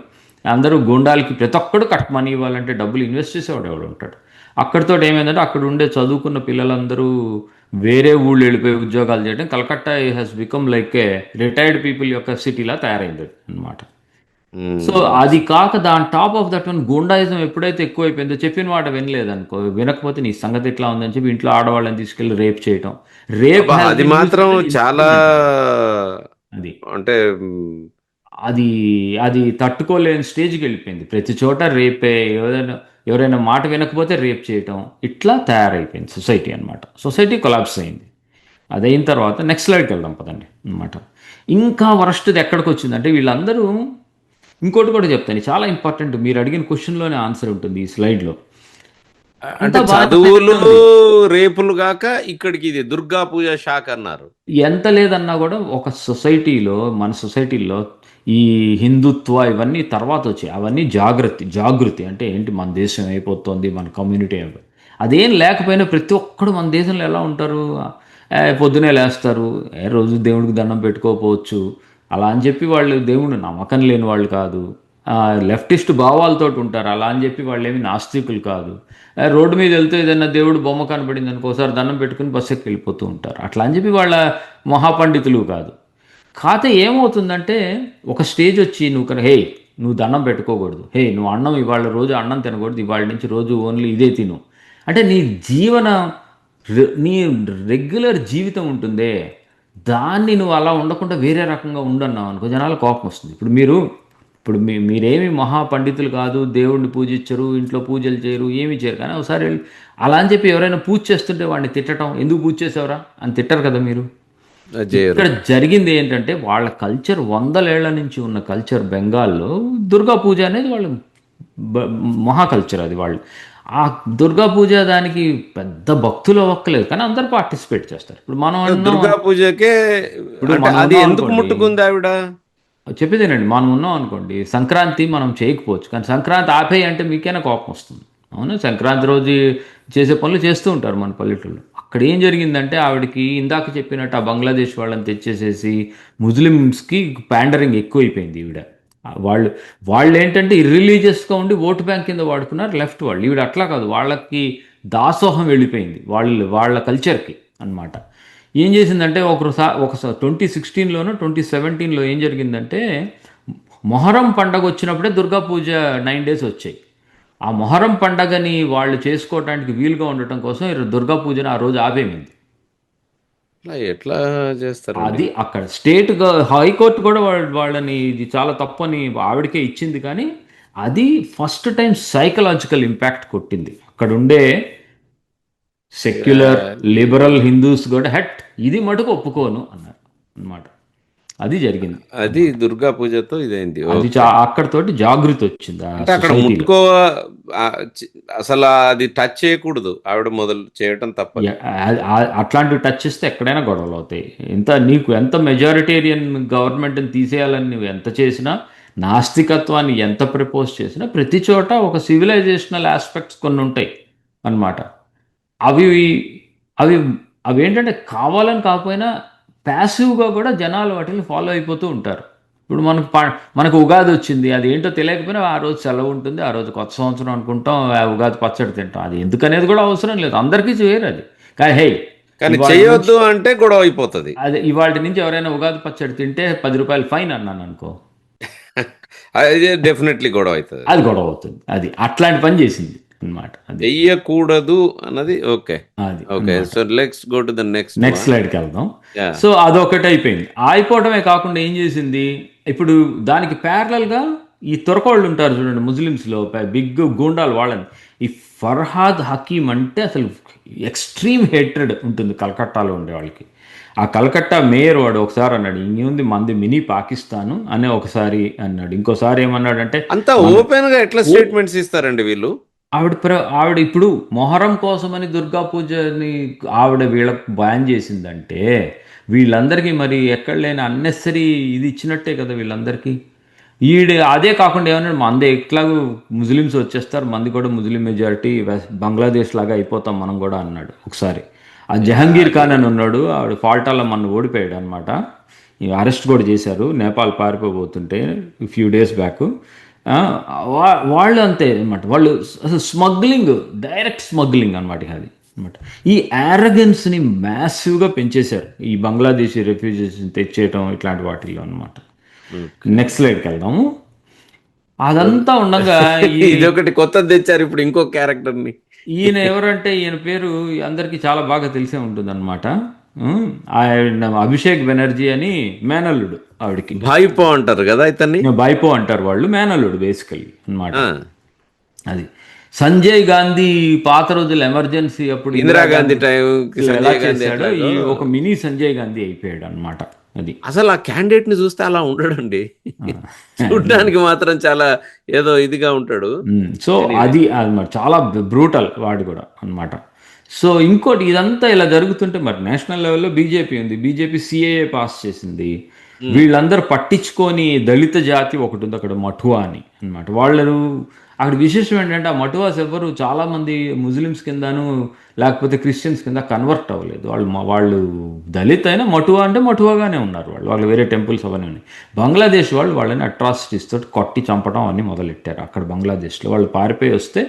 అందరూ గూండాలకి ప్రతి ఒక్కడు కట్ మనీ ఇవ్వాలంటే డబ్బులు ఇన్వెస్ట్ చేసేవాడు ఎవడు ఉంటాడు. అక్కడితో ఏమైందంటే అక్కడ ఉండే చదువుకున్న పిల్లలందరూ వేరే ఊళ్ళు వెళ్ళిపోయి ఉద్యోగాలు చేయడం. Calcutta has become like A retired people యొక్క సిటీలా తయారైంది అనమాట. సో అది కాక దాని top of that one goondaism ఎప్పుడైతే ఎక్కువైపోయిందో చెప్పిన మాట వినలేదనుకో, వినకపోతే నీ సంగతి ఎట్లా ఉందని చెప్పి ఇంట్లో ఆడవాళ్ళని తీసుకెళ్లి రేప్ చేయటం. అది మాత్రం చాలా అది అంటే అది అది తట్టుకోలేని స్టేజ్కి వెళ్ళిపోయింది. ప్రతి చోట రేపే, ఎవరైనా మాట వినకపోతే రేప్ చేయటం, ఇట్లా తయారైపోయింది సొసైటీ అనమాట. సొసైటీ కొలాప్స్ అయింది. అదైన తర్వాత నెక్స్ట్ స్లైడ్కి వెళ్దాం పదండి అనమాట. ఇంకా వరస్ట్ది ఎక్కడికి వచ్చిందంటే వీళ్ళందరూ, ఇంకోటి కూడా చెప్తాను చాలా ఇంపార్టెంట్, మీరు అడిగిన క్వశ్చన్లోనే ఆన్సర్ ఉంటుంది ఈ స్లైడ్లో. అంటే చదువులు రేపులు గాక ఇక్కడికి ఇది దుర్గా పూజ షాక్ అన్నారు. ఎంత లేదన్నా కూడా ఒక సొసైటీలో, మన సొసైటీలో ఈ హిందుత్వ ఇవన్నీ తర్వాత వచ్చాయి. అవన్నీ జాగృతి అంటే ఏంటి, మన దేశం అయిపోతుంది, మన కమ్యూనిటీ అయిపోతుంది. అదేం లేకపోయినా ప్రతి ఒక్కడు మన దేశంలో ఎలా ఉంటారు, పొద్దునే లేస్తారు, రోజు దేవుడికి దండం పెట్టుకోకపోవచ్చు అలా అని చెప్పి వాళ్ళు దేవుడు నమ్మకం లేని వాళ్ళు కాదు. లెఫ్టిస్ట్ భావాలతో ఉంటారు అలా అని చెప్పి వాళ్ళు ఏమి నాస్తికులు కాదు. రోడ్డు మీద వెళ్తే ఏదైనా దేవుడు బొమ్మ కనబడింది అనుకోసారి దండం పెట్టుకుని బస్సు ఎక్కి వెళ్ళిపోతూ ఉంటారు. అట్లా అని చెప్పి వాళ్ళ మహాపండితులు కాదు. కాకపోతే ఏమవుతుందంటే ఒక స్టేజ్ వచ్చి నువ్వు దండం పెట్టుకోకూడదు, నువ్వు అన్నం ఇవాళ రోజు అన్నం తినకూడదు, ఇవాళ నుంచి రోజు ఓన్లీ ఇదే తిను అంటే నీ రెగ్యులర్ జీవితం ఉంటుందే దాన్ని నువ్వు అలా ఉండకుండా వేరే రకంగా ఉండన్నావు అనుకో, జనాల కోపం వస్తుంది. ఇప్పుడు మీరేమి మహాపండితులు కాదు, దేవుడిని పూజించరు, ఇంట్లో పూజలు చేయరు, ఏమీ చేయరు, కానీ ఒకసారి అలా అని చెప్పి ఎవరైనా పూజ చేస్తుంటే వాడిని తిట్టడం, ఎందుకు పూజ చేసేవరా అని తిట్టరు కదా మీరు. ఇక్కడ జరిగింది ఏంటంటే వాళ్ళ కల్చర్ 100 ఏళ్ల నుంచి ఉన్న కల్చర్ బెంగాల్లో దుర్గా పూజ అనేది వాళ్ళ మహా కల్చర్. అది వాళ్ళు ఆ దుర్గా పూజ దానికి పెద్ద భక్తులు అవ్వక్కలేదు, కానీ అందరు పార్టిసిపేట్ చేస్తారు. ఇప్పుడు మనం దుర్గా పూజకే అది ఎందుకు ముట్టుకుంది ఆవిడ చెప్పేదేనండి. మనం ఉన్నాం అనుకోండి, సంక్రాంతి మనం చేయకపోవచ్చు, కానీ సంక్రాంతి ఆపేయి అంటే మీకైనా కోపం వస్తుంది. అవును, సంక్రాంతి రోజు చేసే పనులు చేస్తూ ఉంటారు మన పల్లెటూళ్ళు. అక్కడ ఏం జరిగిందంటే ఆవిడకి ఇందాక చెప్పినట్టు ఆ బంగ్లాదేశ్ వాళ్ళని తెచ్చేసేసి ముస్లిమ్స్కి ప్యాండరింగ్ ఎక్కువైపోయింది. వాళ్ళు ఏంటంటే ఇర్రిలీజియస్గా ఉండి ఓటు బ్యాంక్ కింద వాడుకున్నారు లెఫ్ట్ వాళ్ళు. ఈవిడ అట్లా కాదు, వాళ్ళకి దాసోహం వెళ్ళిపోయింది వాళ్ళ కల్చర్కి అన్నమాట. ఏం చేసిందంటే ఒకసారి 2016లోనో 2017లో ఏం జరిగిందంటే మొహరం పండగ వచ్చినప్పుడే దుర్గా పూజ 9 days వచ్చాయి. ఆ మొహరం పండగని వాళ్ళు చేసుకోవడానికి వీలుగా ఉండటం కోసం దుర్గా పూజను ఆ రోజు ఆపేమింది. ఎట్లా చేస్తారు అది అక్కడ స్టేట్ హైకోర్టు కూడా వాళ్ళని ఇది చాలా తప్పని ఆవిడకే ఇచ్చింది, కానీ అది ఫస్ట్ టైం సైకలాజికల్ ఇంపాక్ట్ కొట్టింది. అక్కడ ఉండే సెక్యులర్ లిబరల్ హిందూస్ కూడా ఇది మటుకు ఒప్పుకోను అన్నారు అన్నమాట. అది జరిగింది. అది దుర్గా పూజతో ఇదైంది. అది ఓకే. అక్కడితోటి జాగృతి వచ్చింది ఆ అంటే అక్కడ సొసైటీలో. ముట్టుకో ఆహ్, చి అసల అది టచ్ చేయకూడదు. ఆవిడ మొదలు చేయటం తప్పది. అట్లాంటివి టచ్ చేస్తే ఎక్కడైనా గొడవలు అవుతాయి. నీకు ఎంత మెజారిటేరియన్ గవర్నమెంట్ని తీసేయాలని నువ్వు ఎంత చేసినా, నాస్తికత్వాన్ని ఎంత ప్రపోజ్ చేసినా, ప్రతి చోట ఒక సివిలైజేషనల్ ఆస్పెక్ట్స్ కొన్ని ఉంటాయి అన్నమాట. అవి అవి అవేంటంటే కావాలని కాకపోయినా ప్యాసివ్గా కూడా జనాలు వాటిని ఫాలో అయిపోతూ ఉంటారు. ఇప్పుడు మనకు ఉగాది వచ్చింది, అది ఏంటో తెలియకపోయినా ఆ రోజు సెలవు ఉంటుంది, ఆ రోజు కొత్త సంవత్సరం అనుకుంటాం, ఆ ఉగాది పచ్చడి తింటాం. అది ఎందుకనేది కూడా అవసరం లేదు, అందరికీ చేయరు అది. కానీ హే, కానీ ఇవాళ నుంచి చేయొద్దు అంటే గొడవ అయిపోతది. అదే ఇవాళ నుంచి ఎవరైనా ఉగాది పచ్చడి తింటే ₹10 ఫైన్ అన్నాను అనుకో, అది డెఫినెట్లీ గొడవ అయితది. అది గొడవ అవుతుంది. అది అట్లాంటి పని చేసింది అన్నమాట. అది చెయ్యకూడదు అన్నది ఓకే. అది ఓకే. అన్నమాట. So let's go to the next next one. స్లైడ్కి వెళ్దాం. యాహ్! సో అదొకటి అయిపోయింది. అయిపోవడమే కాకుండా ఏం చేసింది, ఇప్పుడు దానికి ప్యారలల్గా ఈ తురకోళ్ళు ఉంటారు చూడండి ముస్లిమ్స్లో, బిగ్ గూండాలు వాళ్ళని. ఈ ఫర్హాద్ హకీమ్ అంటే అసలు ఎక్స్ట్రీమ్ హేట్రెడ్ ఉంటుంది కలకట్టాలో ఉండే వాళ్ళకి. ఆ కలకత్తా మేయర్ వాడు ఒకసారి అన్నాడు, ఇంకేముంది మంది మినీ పాకిస్తాను అని ఒకసారి అన్నాడు. ఇంకోసారి ఏమన్నాడంటే అంత ఓపెన్‌గా ఎట్లా స్టేట్మెంట్స్ ఇస్తారండి వీళ్ళు? ఆవిడ ఇప్పుడు మొహరం కోసమని దుర్గా పూజని వీళ్ళకు బ్యాన్ చేసిందంటే, వీళ్ళందరికీ మరి ఎక్కడ లేని అన్నెసరీ ఇది ఇచ్చినట్టే కదా వీళ్ళందరికీ. అదే కాకుండా ఏమన్నాడు, మంది ఎట్లాగూ ముస్లిమ్స్ వచ్చేస్తారు, మంది కూడా ముస్లిం మెజారిటీ, బంగ్లాదేశ్ లాగా అయిపోతాం మనం కూడా అన్నాడు ఒకసారి. ఆ జహంగీర్ ఖాన్ అని ఉన్నాడు, ఆవిడ ఫాల్టాలో మన ఓడిపోయాడు అనమాట. అరెస్ట్ కూడా చేశారు నేపాల్ పారిపోబోతుంటే ఫ్యూ డేస్ బ్యాక్. వాళ్ళు అంతే అనమాట, వాళ్ళు అసలు స్మగ్లింగ్, డైరెక్ట్ స్మగ్లింగ్ అనమాట అది అనమాట. ఈ యారగెన్స్ని మ్యాసివ్గా పెంచేశారు ఈ బంగ్లాదేశీ రెఫ్యూజీస్ని తెచ్చేయటం ఇట్లాంటి వాటిల్లో అనమాట. నెక్స్ట్ స్లైడ్కి వెళ్దాము. అదంతా ఉండగా ఇదొకటి కొత్తది తెచ్చారు ఇప్పుడు ఇంకో క్యారెక్టర్‌ని. ఈయన ఎవరంటే, ఈయన పేరు అందరికీ చాలా బాగా తెలిసే ఉంటుంది అనమాట. ఆయన అభిషేక్ బెనర్జీ అని మేనల్లుడు ఆవిడకి. భాయిపో అంటారు కదా ఇతన్ని. బైపో అంటారు వాళ్ళు, మేనల్లుడు బేసికలీ అనమాట. ఆ! అది సంజయ్ గాంధీ పాత రోజులు ఎమర్జెన్సీ అప్పుడు ఇందిరాగాంధీ టైంకి ఎలా సంజయ్ గాంధీ చేశాడో ఎట్లాగో ఒక మినీ సంజయ్ గాంధీ అయిపోయాడు అనమాట. అది అసలు ఆ క్యాండిడేట్‌ని చూస్తే అలా ఉండడండి. చూడ్డానికి మాత్రం చాలా ఏదో ఇదిగా ఉంటాడు. సో అది అన్నమాట, చాలా బ్రూటల్ వాడు కూడా అన్నమాట. సో ఇంకోటి, ఇదంతా ఇలా జరుగుతుంటే మరి నేషనల్ లెవెల్లో బీజేపీ ఉంది, బీజేపీ సిఏఏ పాస్ చేసింది. వీళ్ళందరూ పట్టించుకొని దళిత జాతి ఒకటి ఉంది అక్కడ, మఠువా అని అన్నమాట. వాళ్ళు అక్కడ విశేషం ఏంటంటే, ఆ మఠువాస్ ఎవరు చాలామంది ముస్లిమ్స్ కిందను లేకపోతే క్రిస్టియన్స్ కింద కన్వర్ట్ అవ్వలేదు. వాళ్ళు దళిత్ అయినా మఠువా అంటే మఠువాగానే ఉన్నారు. వాళ్ళు వేరే టెంపుల్స్ అవన్నీ ఉన్నాయి. బంగ్లాదేశ్ వాళ్ళని అట్రాసిటీస్ తోటి కొట్టి చంపడం అన్నీ మొదలెట్టారు అక్కడ బంగ్లాదేశ్లో. వాళ్ళు పారిపోయి వస్తే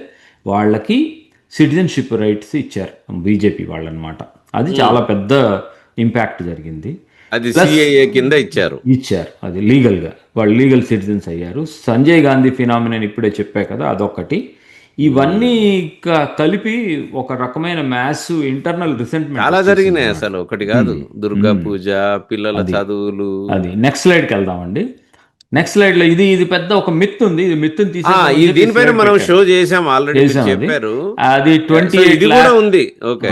వాళ్ళకి సిటిజన్షిప్ రైట్స్ ఇచ్చారు బీజేపీ వాళ్ళనమాట. అది చాలా పెద్ద ఇంపాక్ట్ జరిగింది. అది సిఏఏ కింద ఇచ్చారు. అది లీగల్గా వాళ్ళు లీగల్ సిటిజన్స్ అయ్యారు. సంజయ్ గాంధీ ఫినామినన్ ఇప్పుడే చెప్పా కదా, అదొకటి. ఇవన్నీ కలిపి ఒక రకమైన మ్యాసివ్ ఇంటర్నల్ రిసెంట్మెంట్ చాలా జరిగినాయి అసలు, ఒకటి కాదు. దుర్గా పూజ, పిల్లల చదువులు. అది నెక్స్ట్ స్లైడ్కి వెళ్దామండి. నెక్స్ట్ స్లైడ్ లో ఇది పెద్ద ఒక మిత్ ఉంది. ఇది మిత్ దీనిపైన మనం షో చేసాం ఆల్రెడీ, చెప్పారు. అది 28 ఇది కూడా ఉంది. ఓకే,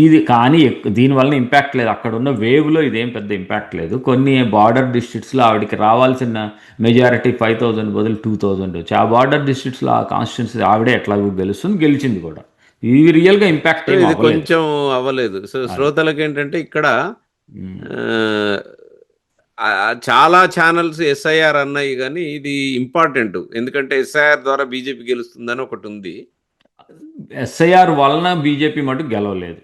ఇది కానీ దీని వల్ల ఇంపాక్ట్ లేదు. అక్కడ ఉన్న వేవ్ లో ఇదేం పెద్ద ఇంపాక్ట్ లేదు. కొన్ని బార్డర్ డిస్ట్రిక్ట్స్ లో ఆవిడకి రావాల్సిన మెజారిటీ 5,000 బదులు 2,000 వచ్చి, ఆ బార్డర్ డిస్ట్రిక్ట్స్ లో ఆ కాన్స్టిట్యున్సీ ఆవిడే ఎట్లా గెలుస్తుంది, గెలిచింది కూడా. ఇది రియల్ గా ఇంపాక్ట్ ఇది కొంచెం అవ్వలేదు. సో శ్రోతలకు ఏంటంటే ఇక్కడ చాలా ఛానల్స్ ఎస్ఐఆర్ అన్నాయి, కానీ ఇది ఇంపార్టెంట్. ఎందుకంటే ఎస్ఐఆర్ ద్వారా బీజేపీ గెలుస్తుందని ఒకటి ఉంది. ఎస్ఐఆర్ వలన బీజేపీ మటుకు గెలవలేదు.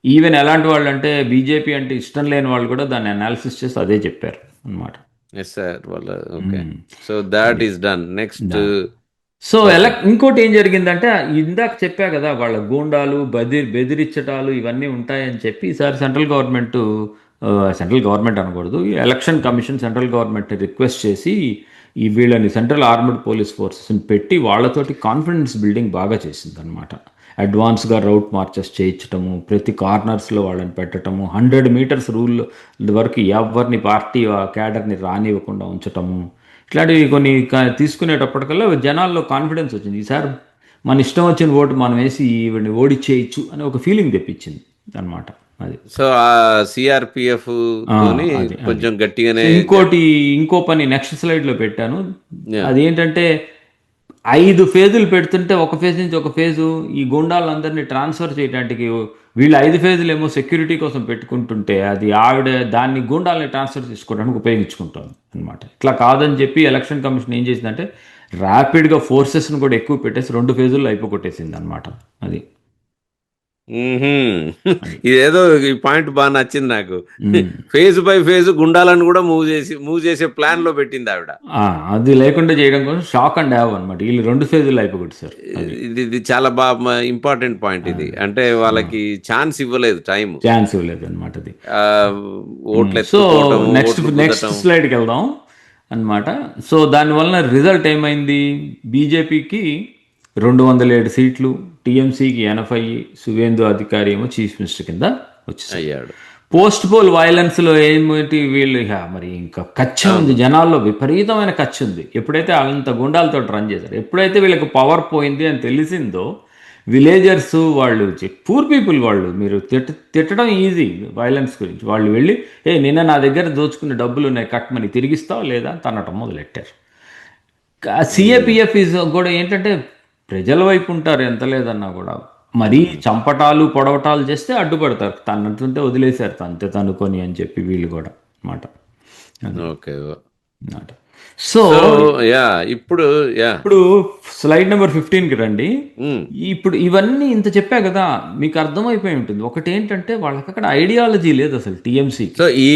ఈవెన్ ఎలాంటి వాళ్ళు అంటే, బీజేపీ అంటే ఇష్టం లేని వాళ్ళు కూడా దాన్ని అనాలిసిస్ చేసి అదే చెప్పారు అన్నమాట. ఎస్ఐఆర్ వల్ల. Okay, so that is done. Next so ఇంకోటి ఏం జరిగిందంటే, ఇందాక చెప్పా కదా వాళ్ళ గూండాలు బెదిరించటాలు ఇవన్నీ ఉంటాయని చెప్పి, ఈసారి సెంట్రల్ గవర్నమెంట్ అనకూడదు, election commission central government request చేసి వీళ్ళని సెంట్రల్ ఆర్మ్డ్ పోలీస్ ఫోర్సెస్ని పెట్టి వాళ్ళతోటి కాన్ఫిడెన్స్ బిల్డింగ్ బాగా చేసింది అనమాట. అడ్వాన్స్గా రౌట్ మార్చెస్ చేయించటము, ప్రతి కార్నర్స్లో వాళ్ళని పెట్టడము, 100 మీటర్స్ రూల్ వరకు ఎవరిని పార్టీ క్యాడర్ని రానివ్వకుండా ఉంచటము, ఇట్లాంటివి కొన్ని తీసుకునేటప్పటికల్లా జనాల్లో కాన్ఫిడెన్స్ వచ్చింది. ఈసారి మన ఇష్టం వచ్చిన ఓటు మనం వేసి ఈవిని ఓడిచ్చేయచ్చు అనే ఒక ఫీలింగ్ తెప్పించింది అనమాట. అది. సో ఆ సిఆర్పిఎఫ్ ఆ! తోని అది. కొంచెం సో గట్టిగానే ఇంకో పని నెక్స్ట్ స్లైడ్‌లో పెట్టాను. Yeah. అదేంటంటే 5 ఫేజులు పెడుతుంటే ఒక ఫేజ్ నుంచి ఒక ఫేజు ఈ గూండాలందరినీ ట్రాన్స్‌ఫర్ చేయడానికి వీళ్ళు 5 ఫేజులేమో సెక్యూరిటీ కోసం పెట్టుకుంటుంటే అది ఆవిడ దాన్ని గూండాలని ట్రాన్స్‌ఫర్ చేసుకోవడానికి ఉపయోగించుకుంటోంది అన్నమాట. ఇట్లా కాదని చెప్పి ఎలక్షన్ కమిషన్ ఏం చేసిందంటే ర్యాపిడ్‌గా ఫోర్సెస్‌ని కూడా ఎక్కువ పెట్టేసి 2 ఫేజుల్లో అయిపోగొట్టేసిందన్నమాట. అది. అది. ఇదేదో ఈ పాయింట్ బాగా నచ్చింది నాకు. హ్మ్. ఫేజ్ బై ఫేజ్ గుండాలను కూడా మూవ్ చేసే ప్లాన్ లో పెట్టింది ఆవిడ. ఆ! అది లేకుండా చేయడం కోసం షాక్ అండ్ యావ్ అన్నమాట. వీళ్ళు 2 ఫేజుల్లో అయిపోగొట్టేసారు. అది. ఇది చాలా బాగా ఇంపార్టెంట్ పాయింట్ ఇది. అంటే వాళ్ళకి ఛాన్స్ ఇవ్వలేదు టైం. ఛాన్స్ ఇవ్వలేదన్నమాట అది. ఓట్లు సో ఎత్తుకోవటం, నెక్స్ట్ ఓట్లు నెక్స్ట్ గుద్దటం. స్లైడ్కి వెళ్దాం అన్నమాట. సో దానివలన రిజల్ట్ ఏమైంది? బీజేపీకి 207 సీట్లు, టీఎంసీకి 80, సువేందు అధికారి ఏమో చీఫ్ మినిస్టర్ కింద వచ్చేసారు. అయ్యాడు. పోస్ట్ పోల్ వైలెన్స్లో ఏమిటి వీళ్ళు ఇక మరి ఇంకా కచ్చ ఉంది జనాల్లో, విపరీతమైన కచ్చ ఉంది. ఎప్పుడైతే అంత గుండాలతో రన్ చేశారు, ఎప్పుడైతే వీళ్ళకి పవర్ పోయింది అని తెలిసిందో విలేజర్స్ వాళ్ళు పూర్ పీపుల్ వాళ్ళు మీరు తిట్టడం ఈజీ వైలెన్స్ గురించి, వాళ్ళు వెళ్ళి నిన్న నా దగ్గర దోచుకున్న డబ్బులు ఉన్నాయి కట్టమని తిరిగిస్తావు లేదా తనటం మొదలెట్టారు. సిఏపిఎఫ్ ఈజ్ కూడా ఏంటంటే ప్రజల వైపు ఉంటారు ఎంత లేదన్నా కూడా, మరీ చంపటాలు పొడవటాలు చేస్తే అడ్డుపడతారు, తనంటుంటే వదిలేశారు తంతే తనుకొని అని చెప్పి వీళ్ళు కూడా అన్నమాట. ఓకే. అన్నమాట. సో ఇప్పుడు ఇప్పుడు స్లైడ్ నెంబర్ 15కి రండి. ఇప్పుడు ఇవన్నీ ఇంత చెప్పా కదా, మీకు అర్థమైపోయి ఉంటుంది. ఒకటి ఏంటంటే వాళ్ళకి అక్కడ ఐడియాలజీ లేదు అసలు టీఎంసీ. సో ఈ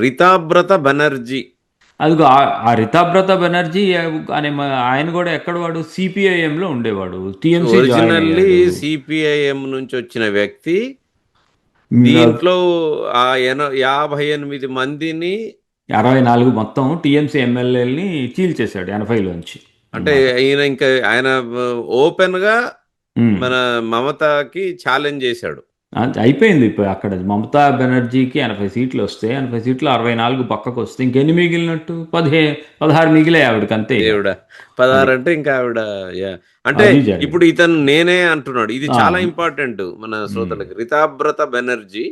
రితాబ్రత బెనర్జీ, అదిగో ఆ రితాబ్రత బెనర్జీ అనే ఆయన కూడా ఎక్కడ వాడు సిపిఐఎంలో ఉండేవాడు. టీఎంసీ ఒరిజినల్లీ సిపిఐఎం నుంచి వచ్చిన వ్యక్తి. దీంట్లో ఆ 58 మందిని 64 మొత్తం టీఎంసీ ఎమ్మెల్యేలని చీల్చేశాడు 80లోంచి. అంటే ఆయన ఓపెన్ గా మన మమతాకి ఛాలెంజ్ చేశాడు. అయిపోయింది. ఇప్పుడు అక్కడ మమతా బెనర్జీకి 80 సీట్లు వస్తే 80 సీట్లు 64 పక్కకు వస్తే ఇంకెన్ని మిగిలినట్టు? 16 మిగిలాయి ఆవిడకి అంతే. 16 అంటే ఇంకా ఆవిడ అంటే ఇప్పుడు ఇతను నేనే అంటున్నాడు. ఇది చాలా ఇంపార్టెంట్ మన శ్రోతలకి. రితాబ్రత బెనర్జీ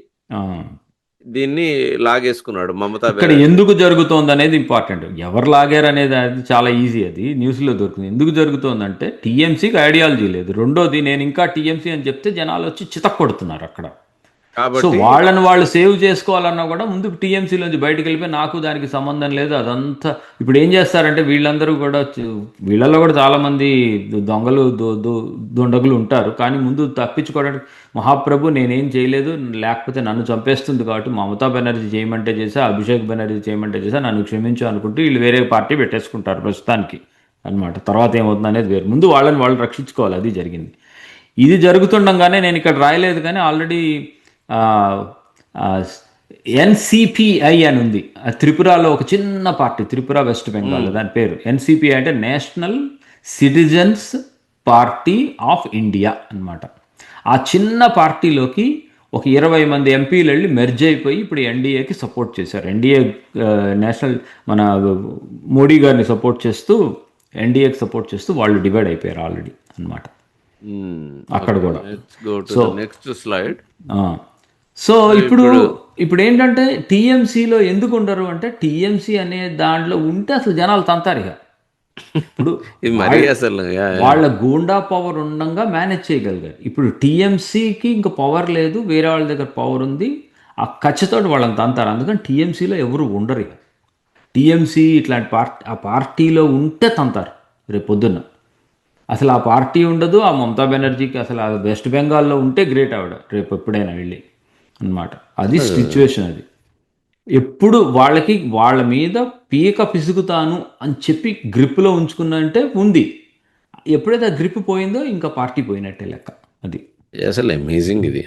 దీన్ని లాగేసుకున్నాడు మమతా. ఇక్కడ ఎందుకు జరుగుతోంది అనేది ఇంపార్టెంట్. ఎవరు లాగారు అనేది అది చాలా ఈజీ, అది న్యూస్లో దొరుకుతుంది. ఎందుకు జరుగుతోందంటే టీఎంసీకి ఐడియాలజీ లేదు. రెండోది, నేను ఇంకా టీఎంసీ అని చెప్తే జనాలు వచ్చి చితక్ కొడుతున్నారు అక్కడ. సో వాళ్ళని వాళ్ళు సేవ్ చేసుకోవాలన్నా కూడా ముందు టీఎంసీలోంచి బయటకు వెళ్ళిపోయి నాకు దానికి సంబంధం లేదు అదంతా. ఇప్పుడు ఏం చేస్తారంటే వీళ్ళందరూ కూడా, వీళ్ళల్లో కూడా చాలామంది దొంగలు దొండగులు ఉంటారు, కానీ ముందు తప్పించుకోవడానికి మహాప్రభు నేనేం చేయలేదు, లేకపోతే నన్ను చంపేస్తుంది కాబట్టి మమతా బెనర్జీ చేయమంటే చేసా, అభిషేక్ బెనర్జీ చేయమంటే చేసా, నన్ను క్షమించు అనుకుంటూ వీళ్ళు వేరే పార్టీ పెట్టేసుకుంటారు ప్రస్తుతానికి అన్నమాట. తర్వాత ఏమవుతుంది అనేది వేరు. ముందు వాళ్ళని వాళ్ళు రక్షించుకోవాలి, అది జరిగింది. ఇది జరుగుతుండగానే నేను ఇక్కడ రాయలేదు కానీ ఆల్రెడీ ఎన్సిపిఐ అని ఉంది. త్రిపురలో ఒక చిన్న పార్టీ, త్రిపుర వెస్ట్ బెంగాల్, దాని పేరు ఎన్సిపిఐ అంటే national citizens party of India అన్నమాట. ఆ చిన్న పార్టీలోకి ఒక 20 మంది ఎంపీలు వెళ్ళి మెర్జ్ అయిపోయి ఇప్పుడు ఎన్డీఏకి సపోర్ట్ చేశారు. ఎన్డీఏ నేషనల్ మన మోడీ గారిని సపోర్ట్ చేస్తూ ఎన్డీఏకి సపోర్ట్ చేస్తూ వాళ్ళు డివైడ్ అయిపోయారు ఆల్రెడీ అన్నమాట అక్కడ కూడా. So next slide. సో ఇప్పుడు ఏంటంటే టీఎంసీలో ఎందుకు ఉండరు అంటే, టీఎంసీ అనే దాంట్లో ఉంటే అసలు జనాలు తంతారు. ఇక ఇప్పుడు వాళ్ళ గూండా పవర్ ఉండగా మేనేజ్ చేయగలిగారు. ఇప్పుడు టీఎంసీకి ఇంకా పవర్ లేదు, వేరే వాళ్ళ దగ్గర పవర్ ఉంది, ఆ ఖచ్చితంగా వాళ్ళని తంతారు. అందుకని టీఎంసీలో ఎవరు ఉండరు. ఇక టీఎంసీ ఇట్లాంటి ఆ పార్టీలో ఉంటే తంతారు రేపు పొద్దున్న. అసలు ఆ పార్టీ ఉండదు, ఆ మమతా బెనర్జీకి అసలు ఆ వెస్ట్ బెంగాల్లో ఉంటే గ్రేట్ ఆవిడ రేపు ఎప్పుడైనా వెళ్ళి అన్నమాట. అది సిచ్యువేషన్. అది ఎప్పుడు వాళ్ళకి వాళ్ళ మీద పీక పిసుకుతాను అని చెప్పి గ్రిప్లో ఉంచుకున్నంటే ఉంది. ఎప్పుడైతే ఆ గ్రిప్ పోయిందో ఇంకా పార్టీ పోయినట్టే లెక్క. అది అసలు అమేజింగ్. ఇది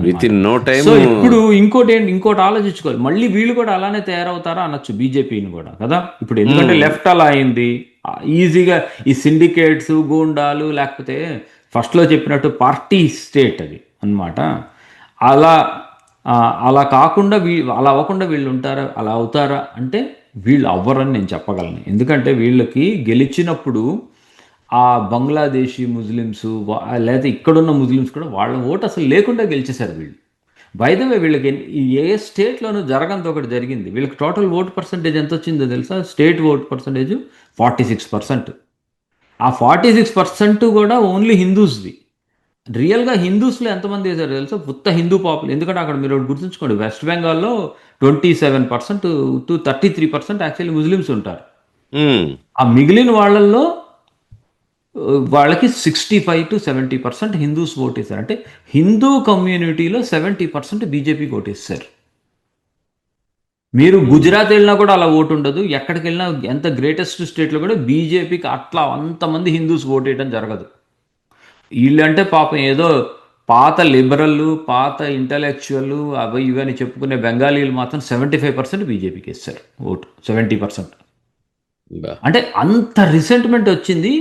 within no time. So ఇప్పుడు ఇంకోటి ఆలోచించుకోవాలి, మళ్ళీ వీళ్ళు కూడా అలానే తయారవుతారా అనొచ్చు బీజేపీని కూడా కదా. ఇప్పుడు ఎందుకంటే లెఫ్ట్ అలా అయింది ఈజీగా, ఈ సిండికేట్స్ గూండాలు లేకపోతే ఫస్ట్లో చెప్పినట్టు పార్టీ స్టేట్ అది అన్నమాట. అలా కాకుండా అలా అవ్వకుండా వీళ్ళు ఉంటారా, అలా అవుతారా అంటే వీళ్ళు అవ్వరని నేను చెప్పగలను. ఎందుకంటే వీళ్ళకి గెలిచినప్పుడు ఆ బంగ్లాదేశీ ముస్లిమ్స్ లేదా ఇక్కడున్న ముస్లిమ్స్ కూడా వాళ్ళ ఓటు అసలు లేకుండా గెలిచేశారు వీళ్ళు. బై ద వే వీళ్ళకి ఏ స్టేట్లోనూ జరగంత ఒకటి జరిగింది. వీళ్ళకి టోటల్ ఓట్ పర్సంటేజ్ ఎంత వచ్చిందో తెలుసా? State vote percentage 46%. ఆ 46% కూడా ఓన్లీ హిందూస్ది. రియల్గా హిందూస్లో ఎంతమంది వేశారు తెలుసా? ఉత్త హిందూ పాపులు. ఎందుకంటే అక్కడ మీరు ఒకటి గుర్తుంచుకోండి, వెస్ట్ బెంగాల్లో 27% టు 33% యాక్చువల్లీ ముస్లిమ్స్ ఉంటారు. ఉమ్, ఆ మిగిలిన వాళ్ళల్లో వాళ్ళకి 65-70% హిందూస్ ఓటేశారు. అంటే హిందూ కమ్యూనిటీలో 70% బీజేపీకి ఓటేస్తారు. మీరు గుజరాత్ వెళ్ళినా కూడా అలా ఓటు ఉండదు. ఎక్కడికి వెళ్ళినా ఎంత గ్రేటెస్ట్ స్టేట్లో కూడా బీజేపీకి అట్లా అంతమంది హిందూస్ ఓటేయడం జరగదు. వీళ్ళంటే పాపం ఏదో పాత లిబరల్, పాత ఇంటలెక్చువల్ అవి ఇవని చెప్పుకునే బెంగాలీలు మాత్రం 75% బీజేపీకి ఇస్తారు ఓటు. 70%. బా. అంటే అంత రిసెంట్మెంట్ వచ్చింది.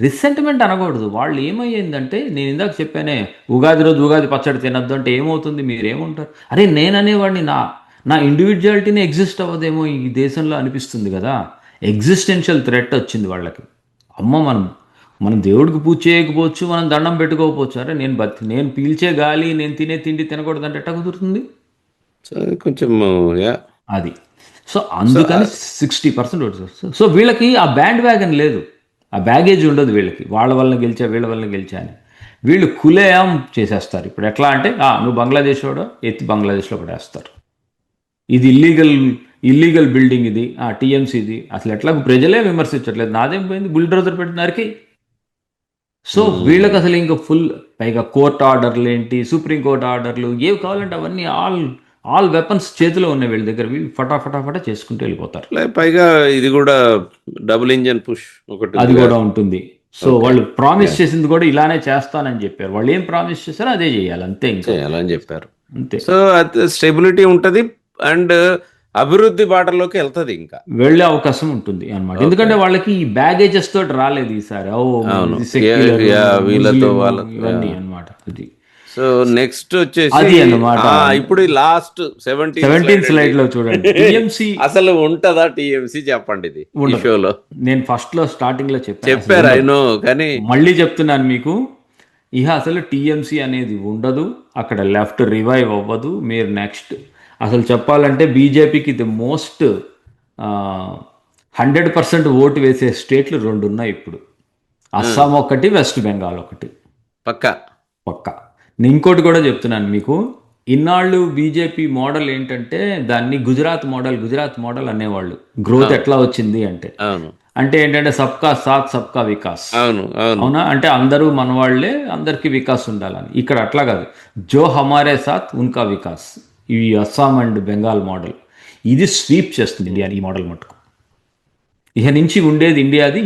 రిసెంట్మెంట్ అనకూడదు, వాళ్ళు ఏమయ్యిందంటే, నేను ఇందాక చెప్పానే ఉగాది రోజు ఉగాది పచ్చడి తినద్దు అంటే ఏమవుతుంది, మీరేమంటారు? అరే నేననేవాడిని నా నా ఇండివిజువాలిటీని ఎగ్జిస్ట్ అవ్వదేమో ఈ దేశంలో అనిపిస్తుంది కదా. ఎగ్జిస్టెన్షియల్ థ్రెట్ వచ్చింది వాళ్ళకి. అమ్మ మనం మనం దేవుడికి పూజ చేయకపోవచ్చు, మనం దండం పెట్టుకోకపోవచ్చు. అరే నేను పీల్చే గాలి, నేను తినే తిండి తినకూడదంటే ఎట్లా కుదురుతుంది? సో అది కొంచెం యా. అది. సో సో అందుకని 60% ఓట్స్. సో వీళ్ళకి ఆ బ్యాండ్ వ్యాగన్ లేదు, ఆ బ్యాగేజ్ ఉండదు వీళ్ళకి. వాళ్ళ వల్ల గెలిచా, వీళ్ళ వల్ల గెలిచా అని. వీళ్ళు ఖులేఆం చేసేస్తారు. ఇప్పుడు ఎట్లా అంటే, నువ్వు బంగ్లాదేశ్ వాడో ఎత్తి బంగ్లాదేశ్లో పడేస్తారు. ఇది ఇల్లీగల్ బిల్డింగ్, ఇది టీఎంసీది. అసలు ఎట్లా ప్రజలే విమర్శించట్లేదు, నాదేం పోయింది, బుల్డోజర్ పెట్టినారికి. సో వీళ్ళకి అసలు ఇంకా ఫుల్, పైగా కోర్ట్ ఆర్డర్లు ఏంటి, సుప్రీంకోర్టు ఆర్డర్లు ఏవి కావాలంటే అవన్నీ ఆల్ వెపన్స్ చేతిలో ఉన్నాయి వీళ్ళ దగ్గర. వీళ్ళు ఫటాఫటా చేసుకుంటూ వెళ్ళిపోతారు. పైగా ఇది కూడా డబుల్ ఇంజన్ పుష్ ఒకటి అది కూడా ఉంటుంది. సో వాళ్ళు ప్రామిస్ చేసింది కూడా ఇలానే చేస్తానని చెప్పారు. వాళ్ళు ఏం ప్రామిస్ చేశారో అదే చేయాలి, అంతే. ఇంకా చేయాలని చెప్పారు. అంతే. సో స్టెబిలిటీ ఉంటుంది అండ్ అభివృద్ధి బాటలోకి వెళ్తుంది, ఇంకా వెళ్ళే అవకాశం ఉంటుంది అన్నమాట. ఎందుకంటే వాళ్ళకి ఈ బ్యాగేజెస్ తోటి రాలేదు ఈసారి. అవును. ఇది secular, వీళ్ళతో ముస్లిం, వాళ్ళతో, ఇవన్నీ అన్నమాట. అది సో నెక్స్ట్ వచ్చేసి అది అన్నమాట. ఇప్పుడు లాస్ట్ 17 స్లైడ్ లో చూడండి. టీఎంసీ అసలు ఉంటదా టీఎంసీ, చెప్పండి ఇది ఈ షోలో. నేను ఫస్ట్ లో స్టార్టింగ్ లో చెప్పారు అయినో, కానీ మళ్ళీ చెప్తున్నాను మీకు, అసలు టీఎంసీ అనేది ఉండదు అక్కడ. లెఫ్ట్ రివైవ్ అవ్వదు. మీరు నెక్స్ట్ అసలు చెప్పాలంటే బీజేపీకి ఇది మోస్ట్ 100% ఓటు వేసే స్టేట్లు 2 ఉన్నాయి ఇప్పుడు. అస్సాం ఒకటి, వెస్ట్ బెంగాల్ ఒకటి. పక్కా. నేను ఇంకోటి కూడా చెప్తున్నాను మీకు. ఇన్నాళ్ళు బీజేపీ మోడల్ ఏంటంటే దాన్ని గుజరాత్ మోడల్ అనేవాళ్ళు. గ్రోత్ ఎట్లా వచ్చింది అంటే ఏంటంటే సబ్కా సాత్ సబ్కా వికాస్. అవునా? అంటే అందరూ మన వాళ్ళే, అందరికీ వికాస్ ఉండాలని. ఇక్కడ అట్లా కాదు, జో హమారే సాత్ ఉన్కా వికాస్. ఇవి అస్సాం అండ్ బెంగాల్ మోడల్. ఇది స్వీప్ చేస్తుంది ఇండియా, ఈ మోడల్ మటుకు. ఇక నుంచి ఉండేది ఇండియాది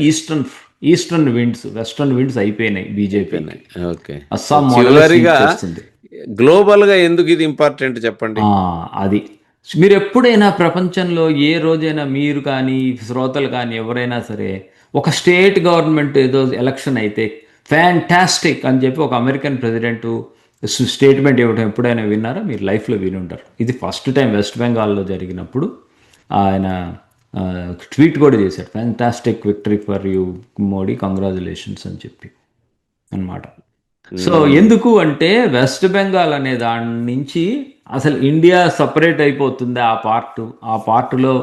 ఈస్టర్న్ విండ్స్, వెస్టర్న్ విండ్స్ అయిపోయినాయి బీజేపీ. అస్సాం మోడల్ చేస్తుంది. గ్లోబల్ గా ఎందుకు ఇది ఇంపార్టెంట్ చెప్పండి. అది మీరు ఎప్పుడైనా ప్రపంచంలో ఏ రోజైనా మీరు కానీ శ్రోతలు కానీ ఎవరైనా సరే, ఒక స్టేట్ గవర్నమెంట్ ఏదో ఎలక్షన్ అయితే ఫ్యాంటాస్టిక్ అని చెప్పి ఒక అమెరికన్ ప్రెసిడెంట్ స్టేట్మెంట్ ఇవ్వడం ఎప్పుడైనా విన్నారా? మీరు లైఫ్లో విని ఉంటారు. ఇది ఫస్ట్ టైం వెస్ట్ బెంగాల్లో జరిగినప్పుడు ఆయన ట్వీట్ కూడా చేశాడు, fantastic victory for you Modi, congratulations అని చెప్పి అన్నమాట. సో ఎందుకు అంటే వెస్ట్ బెంగాల్ అనే దాని నుంచి అసలు ఇండియా సపరేట్ అయిపోతుంది. ఆ పార్టులో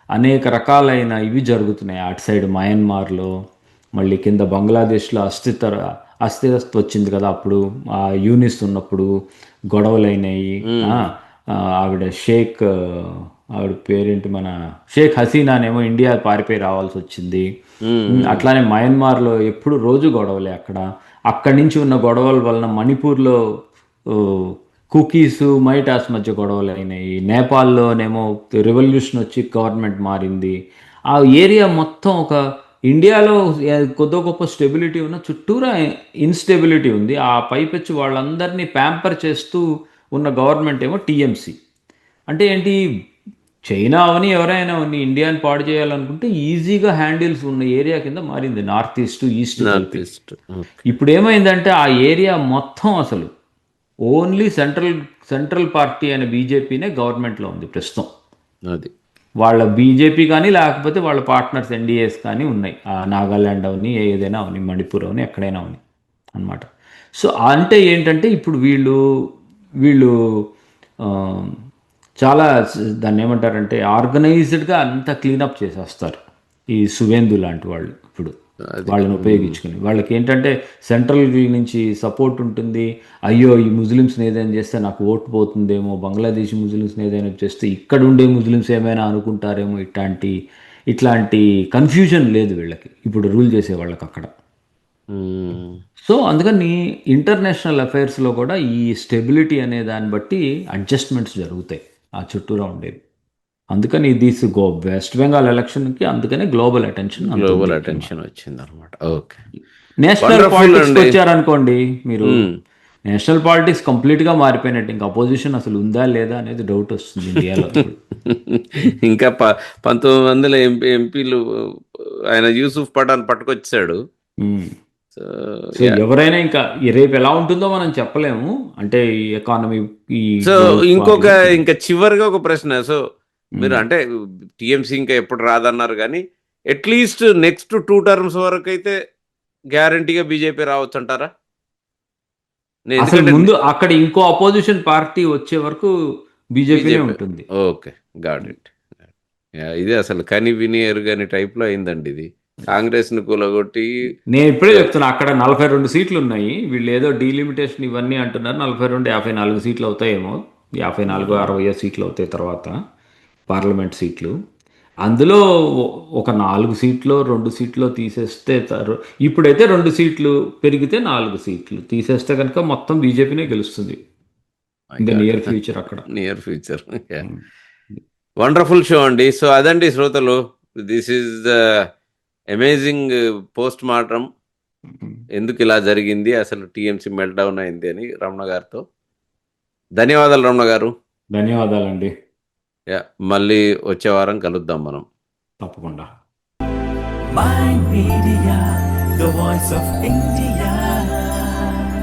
అనేక రకాలైన ఇవి జరుగుతున్నాయి. అటు సైడ్ మయన్మార్లో, మళ్ళీ కింద బంగ్లాదేశ్లో అస్థిరత్వం వచ్చింది కదా అప్పుడు, ఆ యూనిస్ ఉన్నప్పుడు గొడవలు అయినాయి. ఆవిడ ఆవిడ పేరేంటి, మన షేక్ హసీనానేమో ఇండియా పారిపోయి రావాల్సి వచ్చింది. అట్లానే మయన్మార్లో ఎప్పుడు రోజు గొడవలే. అక్కడి నుంచి ఉన్న గొడవల వలన మణిపూర్లో కుకీస్ మైటాస్ మధ్య గొడవలు అయినాయి. నేపాల్లోనేమో రెవల్యూషన్ వచ్చి గవర్నమెంట్ మారింది. ఆ ఏరియా మొత్తం ఒక ఇండియాలో కొద్ది గొప్ప స్టెబిలిటీ ఉన్న చుట్టూరా ఇన్స్టెబిలిటీ ఉంది. ఆ పైపెచ్చి వాళ్ళందరినీ ప్యాంపర్ చేస్తూ ఉన్న గవర్నమెంట్ ఏమో టీఎంసీ. అంటే ఏంటి, చైనా అవని ఎవరైనా అవని ఇండియాని పాడు చేయాలనుకుంటే ఈజీగా హ్యాండిల్స్ ఉన్న ఏరియా కింద మారింది. North east. ఇప్పుడు ఏమైందంటే ఆ ఏరియా మొత్తం అసలు ఓన్లీ సెంట్రల్ పార్టీ అనే బీజేపీనే గవర్నమెంట్లో ఉంది ప్రస్తుతం. అది వాళ్ళ బీజేపీ కానీ లేకపోతే వాళ్ళ పార్ట్నర్స్ ఎన్డీఏస్ కానీ ఉన్నాయి. నాగాల్యాండ్ అవని, ఏదైనా అవని, మణిపూర్ అవని, ఎక్కడైనా అవని అన్నమాట. సో అంటే ఏంటంటే ఇప్పుడు వీళ్ళు చాలా దాన్ని ఏమంటారంటే ఆర్గనైజ్డ్గా అంతా క్లీనప్ చేసేస్తారు ఈ సువేందు లాంటి వాళ్ళు ఇప్పుడు వాళ్ళని ఉపయోగించుకుని. వాళ్ళకి ఏంటంటే సెంట్రల్ నుంచి సపోర్ట్ ఉంటుంది. అయ్యో ఈ ముస్లిమ్స్ని ఏదైనా చేస్తే నాకు ఓటు పోతుందేమో, బంగ్లాదేశీ ముస్లిమ్స్ని ఏదైనా చేస్తే ఇక్కడ ఉండే ముస్లిమ్స్ ఏమైనా అనుకుంటారేమో, ఇట్లాంటి కన్ఫ్యూజన్ లేదు వీళ్ళకి ఇప్పుడు రూల్ చేసే వాళ్ళకి అక్కడ. సో అందుకని ఇంటర్నేషనల్ అఫైర్స్లో కూడా ఈ స్టెబిలిటీ అనే దాన్ని బట్టి అడ్జస్ట్మెంట్స్ జరుగుతాయి ఆ చుట్టూరా ఉండేది. అందుకని వెస్ట్ బెంగాల్ ఎలక్షన్కి అందుకనే గ్లోబల్ అటెన్షన్ వచ్చింది అనమాట. ఓకే, నేషనల్ Wonderful పాలిటిక్స్ అండి. వచ్చారనుకోండి మీరు, నేషనల్ పాలిటిక్స్ కంప్లీట్గా మారిపోయినట్టు. ఇంకా అపోజిషన్ అసలు ఉందా లేదా అనేది డౌట్ వస్తుంది ఇండియాలో. ఇంకా 19 ఎంపీలు ఆయన యూసుఫ్ పఠాన్ పట్టుకొచ్చాడు. సో సో ఎవరైనా ఇంకా రేపు ఎలా ఉంటుందో మనం చెప్పలేము. అంటే ఈ ఎకానమీ సో ఇంకా చివరిగా ఒక ప్రశ్న. సో మీరు అంటే టిఎంసీ ఇంకా ఎప్పుడు రాదన్నారు కానీ అట్లీస్ట్ నెక్స్ట్ 2 టర్మ్స్ వరకు అయితే గ్యారంటీగా బీజేపీ రావచ్చు అంటారా? అసలు ముందు అక్కడ ఇంకో అపోజిషన్ పార్టీ వచ్చే వరకు బీజేపీ ఉంటుంది. Okay, got it. ఇది అసలు కని విని ఎరుగని టైప్ లో అయిందండి ఇది. కాంగ్రెస్ ను కూలగొట్టి నేను ఇప్పుడే చెప్తున్నా, అక్కడ 42 సీట్లు ఉన్నాయి. వీళ్ళు ఏదో డీలిమిటేషన్ ఇవన్నీ అంటున్నారు. 42 54 సీట్లు అవుతాయేమో, 54 60 సీట్లు అవుతాయి తర్వాత పార్లమెంట్ సీట్లు. అందులో ఒక 4 సీట్లో 2 సీట్లో తీసేస్తే ఇప్పుడైతే 2 సీట్లు పెరిగితే 4 సీట్లు తీసేస్తే కనుక మొత్తం బీజేపీనే గెలుస్తుంది ఇన్ ద నియర్ ఫ్యూచర్. అక్కడ నియర్ ఫ్యూచర్. వండర్ఫుల్ షో అండి. సో అదండి శ్రోతలు, this is the amazing post mortem. ఎందుకు ఇలా జరిగింది, అసలు టీఎంసీ మెల్ట్ డౌన్ అయింది అని రమణ గారితో. ధన్యవాదాలు రమణ గారు. ధన్యవాదాలండి. మళ్ళీ వచ్చే వారం కలుద్దాం మనం. తప్పకుండా. Mind Media, the voice of India.